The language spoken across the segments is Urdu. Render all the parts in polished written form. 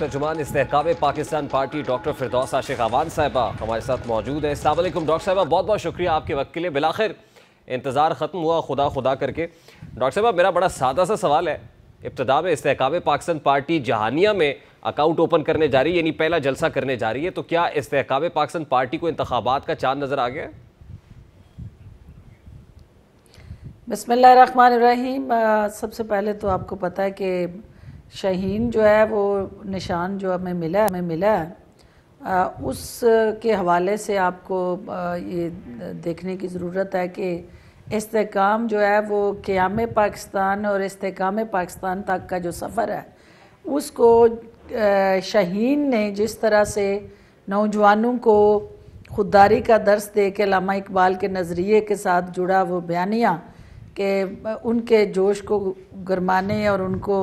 ترجمان استحکام پاکستان پارٹی ڈاکٹر فردوس عاشق اعوان صاحبہ ہمارے ساتھ موجود ہیں۔ السلام علیکم ڈاکٹر صاحبہ، بہت بہت شکریہ آپ کے وقت کے لیے۔ بالآخر انتظار ختم ہوا خدا خدا کر کے۔ ڈاکٹر صاحبہ میرا بڑا سادہ سا سوال ہے، ابتدا میں استحکام پاکستان پارٹی جہانیہ میں اکاؤنٹ اوپن کرنے جا رہی ہے، یعنی پہلا جلسہ کرنے جا رہی ہے، تو کیا استحکام پاکستان پارٹی کو انتخابات کا چاند نظر آ گیا ہے؟ بسم اللہ الرحمن الرحیم۔ سب سے پہلے تو آپ کو پتہ ہے کہ شاہین جو ہے وہ نشان جو ہمیں ملا ہے اس کے حوالے سے آپ کو یہ دیکھنے کی ضرورت ہے کہ استحکام جو ہے وہ قیام پاکستان اور استحکام پاکستان تک کا جو سفر ہے اس کو شاہین نے جس طرح سے نوجوانوں کو خودداری کا درس دے کے علامہ اقبال کے نظریے کے ساتھ جڑا وہ بیانیہ کہ ان کے جوش کو گرمانے اور ان کو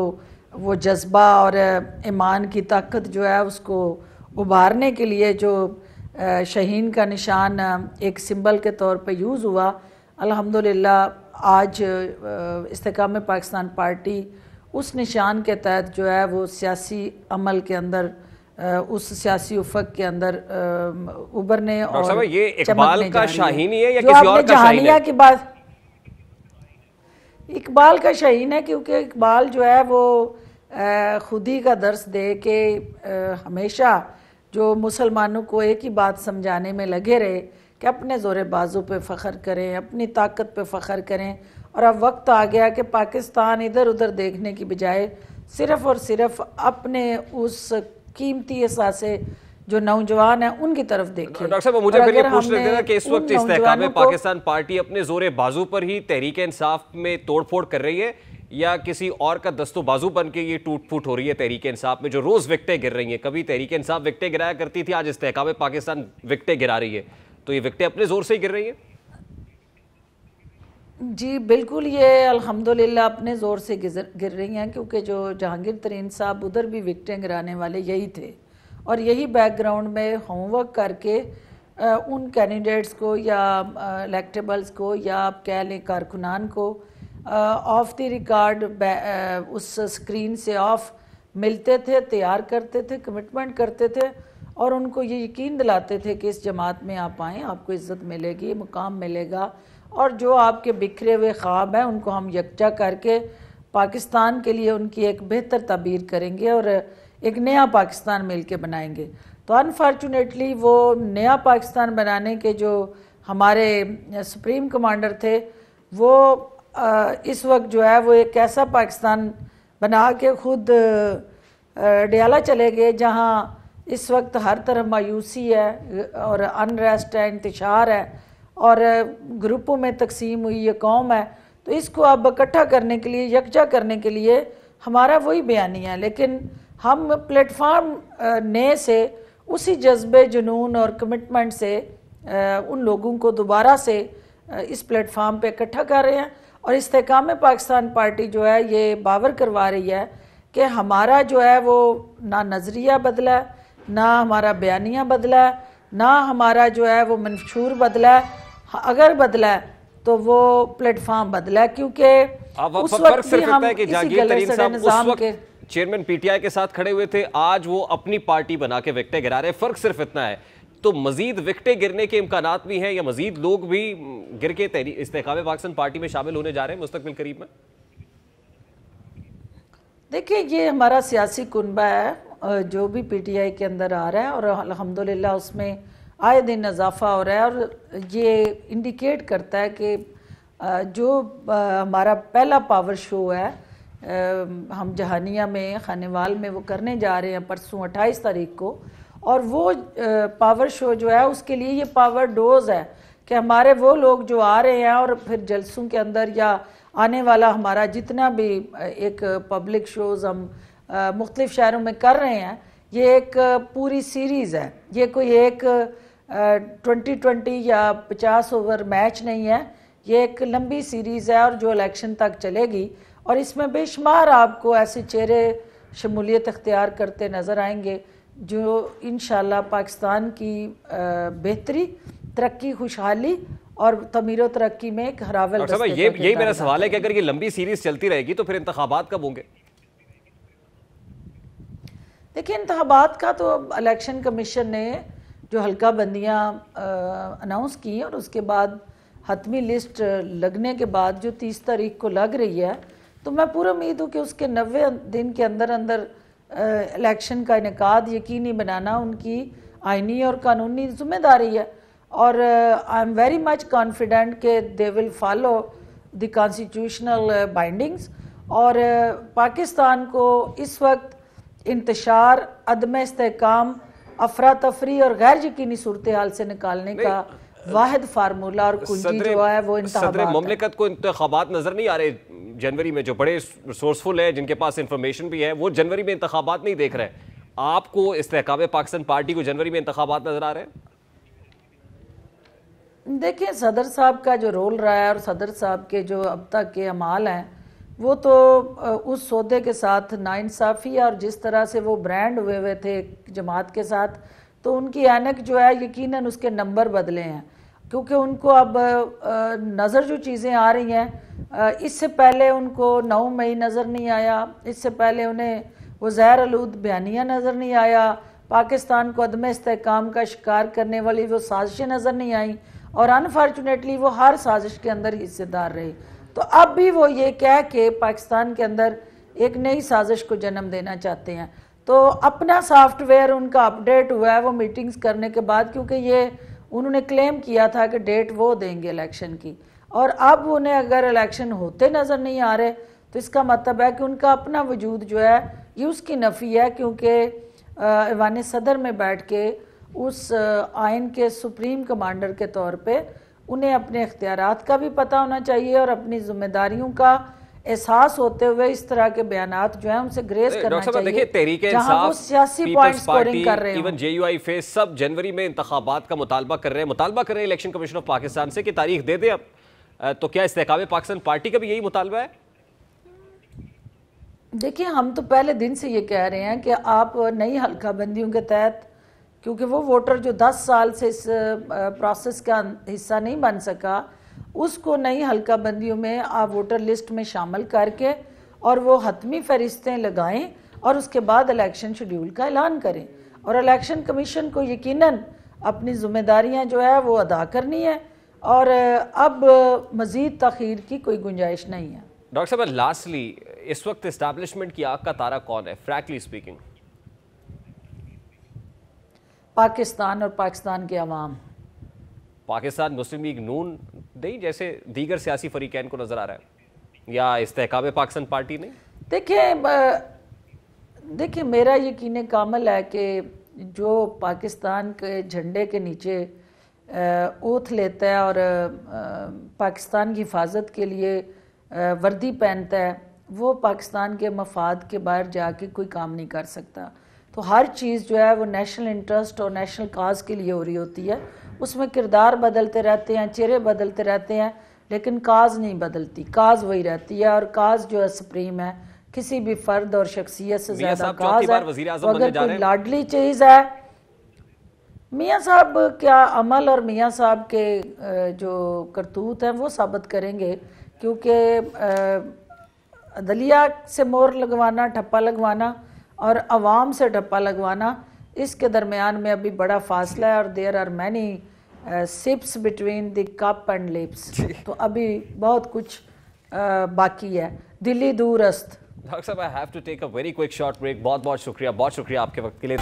وہ جذبہ اور ایمان کی طاقت جو ہے اس کو ابھارنے کے لیے جو شاہین کا نشان ایک سمبل کے طور پہ یوز ہوا، الحمدللہ آج استحکام پاکستان پارٹی اس نشان کے تحت جو ہے وہ سیاسی عمل کے اندر اس سیاسی افق کے اندر ابھرنے اور یہ اقبال کا شاہین ہی ہے یا جو کسی آپ اور نے کا شاہین ہے؟ جہانیہ کی بات، اقبال کا شاہین ہے کیونکہ اقبال جو ہے وہ خود ہی کا درس دے کہ ہمیشہ جو مسلمانوں کو ایک ہی بات سمجھانے میں لگے رہے کہ اپنے زور بازو پہ فخر کریں، اپنی طاقت پہ فخر کریں، اور اب وقت آ گیا کہ پاکستان ادھر ادھر دیکھنے کی بجائے صرف اور صرف اپنے اس قیمتی اثاثے جو نوجوان ہیں ان کی طرف دیکھیں۔ ڈاکٹر صاحب مجھے پھر یہ پوچھ لیتے ہیں کہ اس وقت استحکام پاکستان پارٹی اپنے زور بازو پر ہی تحریک انصاف میں توڑ پھوڑ کر رہی ہے یا کسی اور کا دست و بازو بن کے یہ ٹوٹ پھوٹ ہو رہی ہے تحریک انصاف میں جو روز وکٹیں گر رہی ہیں؟ کبھی تحریک انصاف وکٹیں گرایا کرتی تھی، آج استحکام پاکستان وکٹیں گرا رہی ہے، تو یہ وکٹیں اپنے زور سے ہی گر رہی ہیں؟ جی بالکل، یہ الحمدللہ اپنے زور سے گر رہی ہیں کیونکہ جو جہانگیر ترین صاحب ادھر بھی وکٹیں گرانے والے یہی تھے، اور یہی بیک گراؤنڈ میں ہوم ورک کر کے ان کینڈیڈیٹس کو یا الیکٹیبلز کو یا آپ کہہ لیں کارکنان کو آف دی ریکارڈ اس سکرین سے آف ملتے تھے، تیار کرتے تھے، کمٹمنٹ کرتے تھے، اور ان کو یہ یقین دلاتے تھے کہ اس جماعت میں آپ آئیں، آپ کو عزت ملے گی، مقام ملے گا، اور جو آپ کے بکھرے ہوئے خواب ہیں ان کو ہم یکجا کر کے پاکستان کے لیے ان کی ایک بہتر تعبیر کریں گے اور ایک نیا پاکستان مل کے بنائیں گے۔ تو انفارچونیٹلی وہ نیا پاکستان بنانے کے جو ہمارے سپریم کمانڈر تھے وہ اس وقت جو ہے وہ ایک ایسا پاکستان بنا کے خود ڈیالہ چلے گئے جہاں اس وقت ہر طرف مایوسی ہے اور انریسٹ ہے، انتشار ہے، اور گروپوں میں تقسیم ہوئی یہ قوم ہے۔ تو اس کو اب اکٹھا کرنے کے لیے، یکجا کرنے کے لیے ہمارا وہی بیانیہ ہے، لیکن ہم پلیٹ فارم نئے سے اسی جذبے، جنون اور کمٹمنٹ سے ان لوگوں کو دوبارہ سے اس پلیٹ فارم پہ اکٹھا کر رہے ہیں، اور استحکام پاکستان پارٹی جو ہے یہ باور کروا رہی ہے کہ ہمارا جو ہے وہ نہ نظریہ بدلا ہے، نہ ہمارا بیانیہ بدلا ہے، نہ ہمارا جو ہے وہ منشور بدلا ہے، اگر بدلا ہے تو وہ پلیٹ فارم بدلا ہے، کیونکہ اس وقت بھی ہم اسی گلے سڑے نظام کے چیئرمین پی ٹی آئی کے ساتھ کھڑے ہوئے تھے، آج وہ اپنی پارٹی بنا کے وکٹیں گرا رہے ہیں، فرق صرف اتنا ہے۔ تو مزید وکٹیں گرنے کے امکانات بھی ہیں یا مزید لوگ بھی گر کے استحکام پاکستان پارٹی میں شامل ہونے جا رہے ہیں مستقبل قریب میں؟ دیکھیں یہ ہمارا سیاسی کنبہ ہے جو بھی پی ٹی آئی کے اندر آ رہا ہے، اور الحمدللہ اس میں آئے دن اضافہ ہو رہا ہے، اور یہ انڈیکیٹ کرتا ہے کہ جو ہمارا پہلا پاور شو ہے ہم جہانیہ میں خانیوال میں وہ کرنے جا رہے ہیں پرسوں 28 تاریخ کو، اور وہ پاور شو جو ہے اس کے لیے یہ پاور ڈوز ہے کہ ہمارے وہ لوگ جو آ رہے ہیں اور پھر جلسوں کے اندر یا آنے والا ہمارا جتنا بھی ایک پبلک شوز ہم مختلف شہروں میں کر رہے ہیں، یہ ایک پوری سیریز ہے، یہ کوئی ایک 20 یا 50 اوور میچ نہیں ہے، یہ ایک لمبی سیریز ہے اور جو الیکشن تک چلے گی، اور اس میں بے شمار آپ کو ایسے چہرے شمولیت اختیار کرتے نظر آئیں گے جو انشاءاللہ پاکستان کی بہتری، ترقی، خوشحالی اور تعمیر و ترقی میں ایک ہراول دستے کا یہی میرا سوال ہے کہ اگر یہ لمبی سیریز چلتی رہے گی تو پھر انتخابات کب ہوں گے؟ دیکھیں انتخابات کا تو الیکشن کمیشن نے جو حلقہ بندیاں اناؤنس کی اور اس کے بعد حتمی لسٹ لگنے کے بعد جو 30 تاریخ کو لگ رہی ہے تو میں پورا امید ہوں کہ اس کے 90 دن کے اندر اندر الیکشن کا انعقاد یقینی بنانا ان کی آئینی اور قانونی ذمہ داری ہے، اور I am very much confident کہ دے will follow the constitutional bindings, اور پاکستان کو اس وقت انتشار، عدم استحکام، افراتفری اور غیر یقینی صورتحال سے نکالنے کا واحد فارمولہ اور کنجی جو ہے وہ انتخابات صدر مملکت کو انتخابات نظر نہیں آ رہے جنوری میں، جو بڑے ریسورسفل ہیں جن کے پاس انفارمیشن بھی ہے وہ جنوری میں انتخابات نہیں دیکھ رہے. آپ کو استحکام پاکستان پارٹی کو جنوری میں انتخابات نظر آ رہے ہیں؟ دیکھیں صدر صاحب کا جو رول رہا ہے اور صدر صاحب کے جو اب تک کے اعمال ہیں وہ تو اس سودے کے ساتھ ناانصافی، اور جس طرح سے وہ برانڈ ہوئے تھے جماعت کے ساتھ، تو ان کی اینک جو ہے یقیناً اس کے نمبر بدلے ہیں، کیونکہ ان کو اب نظر جو چیزیں آ رہی ہیں، اس سے پہلے ان کو 9 مئی نظر نہیں آیا، اس سے پہلے انہیں وہ زہر آلود بیانیہ نظر نہیں آیا، پاکستان کو عدم استحکام کا شکار کرنے والی وہ سازشیں نظر نہیں آئیں، اور انفارچونیٹلی وہ ہر سازش کے اندر حصے دار رہے. تو اب بھی وہ یہ کہہ کے پاکستان کے اندر ایک نئی سازش کو جنم دینا چاہتے ہیں. تو اپنا سافٹ ویئر ان کا اپڈیٹ ہوا ہے وہ میٹنگز کرنے کے بعد، کیونکہ یہ انہوں نے کلیم کیا تھا کہ ڈیٹ وہ دیں گے الیکشن کی، اور اب انہیں اگر الیکشن ہوتے نظر نہیں آ رہے تو اس کا مطلب ہے کہ ان کا اپنا وجود جو ہے یہ اس کی نفی ہے، کیونکہ ایوان صدر میں بیٹھ کے اس آئین کے سپریم کمانڈر کے طور پہ انہیں اپنے اختیارات کا بھی پتہ ہونا چاہیے اور اپنی ذمہ داریوں کا احساس ہوتے ہوئے اس طرح کے بیانات جو ہیں ان سے گریز کرنا چاہیے جہاں وہ سیاسی پوائنٹ سکورنگ کر رہے ہیں. Even J U I face سب جنوری میں انتخابات کا مطالبہ کر رہے ہیں الیکشن کمیشن آف پاکستان سے کہ تاریخ دے دیں اب. تو کیا استحکام پاکستان پارٹی کا بھی یہی مطالبہ ہے؟ دیکھیں ہم تو پہلے دن سے یہ کہہ رہے ہیں کہ آپ نئی حلقہ بندیوں کے تحت، کیونکہ وہ ووٹر جو 10 سال سے اس پروسیس کا حصہ نہیں بن سکا، اس کو نئی حلقہ بندیوں میں آپ ووٹر لسٹ میں شامل کر کے اور وہ حتمی فہرستیں لگائیں اور اس کے بعد الیکشن شیڈیول کا اعلان کریں، اور الیکشن کمیشن کو یقیناً اپنی ذمہ داریاں جو ہے وہ ادا کرنی ہے، اور اب مزید تاخیر کی کوئی گنجائش نہیں ہے. ڈاکٹر صاحب لاسٹلی اس وقت اسٹیبلشمنٹ کی آنکھ کا تارا کون ہے فرینکلی اسپیکنگ؟ پاکستان اور پاکستان کے عوام. پاکستان مسلم لیگ نون نہیں جیسے دیگر سیاسی فریقین کو نظر آ رہا ہے، یا استحکام پاکستان پارٹی نہیں؟ دیکھیں میرا یقین کامل ہے کہ جو پاکستان کے جھنڈے کے نیچے اوتھ لیتا ہے اور پاکستان کی حفاظت کے لیے وردی پہنتا ہے، وہ پاکستان کے مفاد کے باہر جا کے کوئی کام نہیں کر سکتا. تو ہر چیز جو ہے وہ نیشنل انٹرسٹ اور نیشنل کاز کے لیے ہو رہی ہوتی ہے. اس میں کردار بدلتے رہتے ہیں، چہرے بدلتے رہتے ہیں، لیکن کاز نہیں بدلتی، کاز وہی رہتی ہے، اور کاز جو ہے سپریم ہے. کسی بھی فرد اور شخصیت سے زیادہ کاز ہے. اگر کوئی لاڈلی چیز ہے، میاں صاحب کیا عمل اور میاں صاحب کے جو کرتوت ہیں وہ ثابت کریں گے، کیونکہ عدلیہ سے مور لگوانا، ٹھپا لگوانا اور عوام سے ٹھپا لگوانا، اس کے درمیان میں ابھی بڑا فاصلہ ہے، اور there are many slips between the cup and lips. تو ابھی بہت کچھ باقی ہے، دلی دور است. ڈاکٹر صاحب I have to take a very quick short break. بہت شکریہ آپ کے وقت کے لیے.